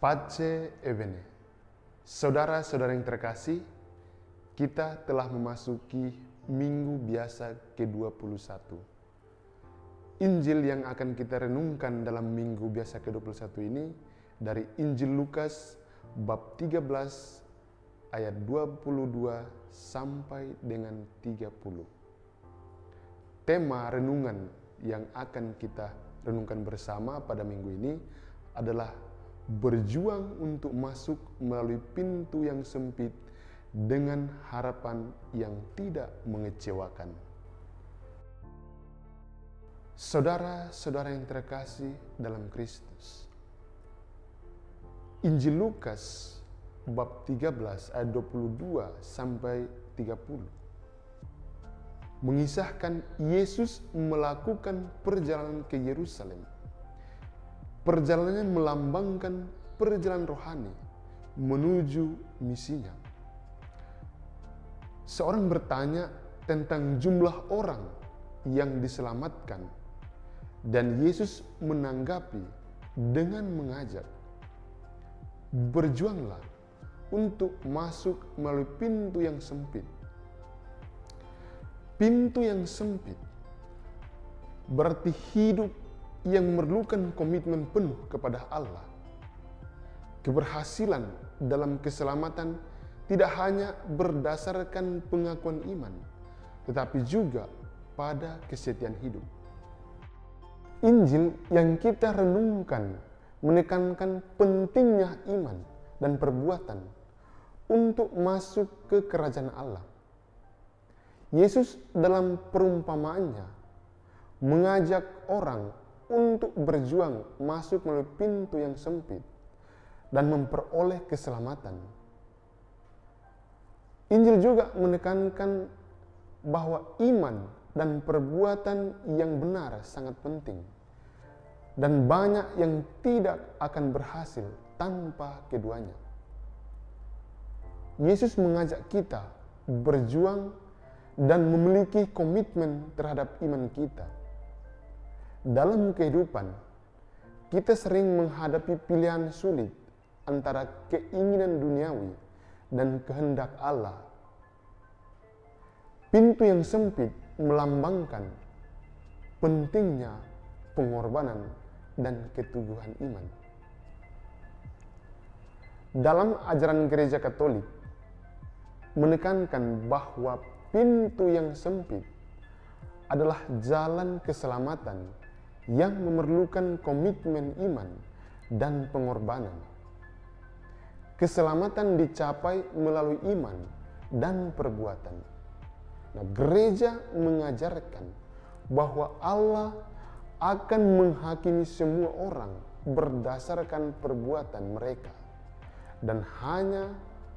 Pace e bene. Saudara-saudara yang terkasih, kita telah memasuki Minggu Biasa ke-21. Injil yang akan kita renungkan dalam Minggu Biasa ke-21 ini dari Injil Lukas bab 13 ayat 22 sampai dengan 30. Tema renungan yang akan kita renungkan bersama pada minggu ini adalah berjuang untuk masuk melalui pintu yang sempit dengan harapan yang tidak mengecewakan. Saudara-saudara yang terkasih dalam Kristus, Injil Lukas bab 13 ayat 22 sampai 30 mengisahkan Yesus melakukan perjalanan ke Yerusalem. Perjalanannya melambangkan perjalanan rohani menuju misinya. Seorang bertanya tentang jumlah orang yang diselamatkan, dan Yesus menanggapi dengan mengajak, berjuanglah untuk masuk melalui pintu yang sempit. Pintu yang sempit berarti hidup yang memerlukan komitmen penuh kepada Allah. Keberhasilan dalam keselamatan tidak hanya berdasarkan pengakuan iman, tetapi juga pada kesetiaan hidup. Injil yang kita renungkan menekankan pentingnya iman dan perbuatan untuk masuk ke kerajaan Allah. Yesus dalam perumpamaannya mengajak orang untuk berjuang masuk melalui pintu yang sempit dan memperoleh keselamatan. Injil juga menekankan bahwa iman dan perbuatan yang benar sangat penting, dan banyak yang tidak akan berhasil tanpa keduanya. Yesus mengajak kita berjuang dan memiliki komitmen terhadap iman kita. Dalam kehidupan, kita sering menghadapi pilihan sulit antara keinginan duniawi dan kehendak Allah. Pintu yang sempit melambangkan pentingnya pengorbanan dan keteguhan iman. Dalam ajaran Gereja Katolik, menekankan bahwa pintu yang sempit adalah jalan keselamatan yang memerlukan komitmen iman dan pengorbanan. Keselamatan dicapai melalui iman dan perbuatan. Nah, gereja mengajarkan bahwa Allah akan menghakimi semua orang berdasarkan perbuatan mereka, dan hanya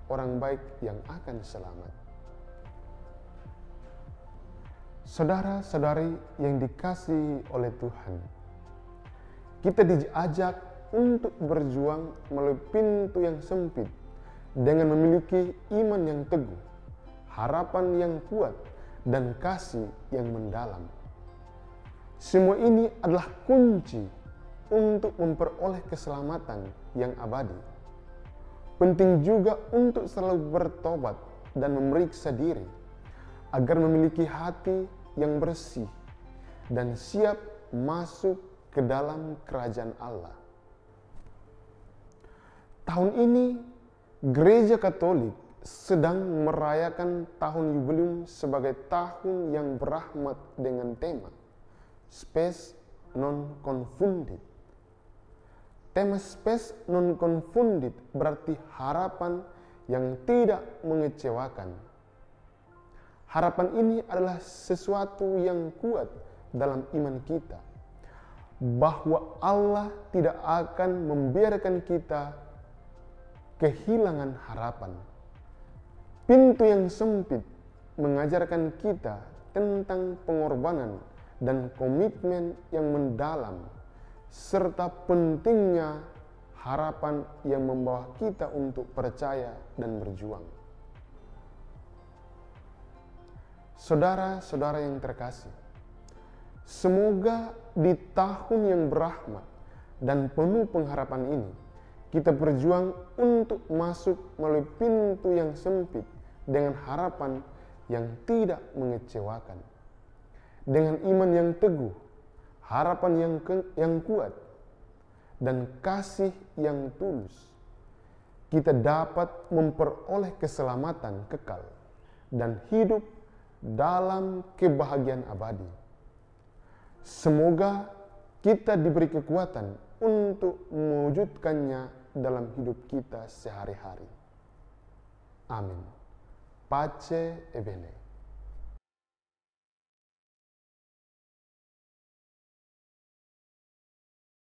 orang baik yang akan selamat. Saudara-saudari yang dikasihi oleh Tuhan, kita diajak untuk berjuang melalui pintu yang sempit dengan memiliki iman yang teguh, harapan yang kuat, dan kasih yang mendalam. Semua ini adalah kunci untuk memperoleh keselamatan yang abadi. Penting juga untuk selalu bertobat dan memeriksa diri agar memiliki hati yang bersih dan siap masuk ke dalam kerajaan Allah. Tahun ini, Gereja Katolik sedang merayakan tahun jubileum sebagai tahun yang berahmat dengan tema Spes non confundit. Tema Spes non confundit berarti harapan yang tidak mengecewakan. Harapan ini adalah sesuatu yang kuat dalam iman kita, bahwa Allah tidak akan membiarkan kita kehilangan harapan. Pintu yang sempit mengajarkan kita tentang pengorbanan dan komitmen yang mendalam, serta pentingnya harapan yang membawa kita untuk percaya dan berjuang. Saudara-saudara yang terkasih, semoga di tahun yang berahmat dan penuh pengharapan ini, kita berjuang untuk masuk melalui pintu yang sempit dengan harapan yang tidak mengecewakan. Dengan iman yang teguh, harapan yang kuat, dan kasih yang tulus, kita dapat memperoleh keselamatan kekal dan hidup dalam kebahagiaan abadi. Semoga kita diberi kekuatan untuk mewujudkannya dalam hidup kita sehari-hari. Amin. Pace e bene.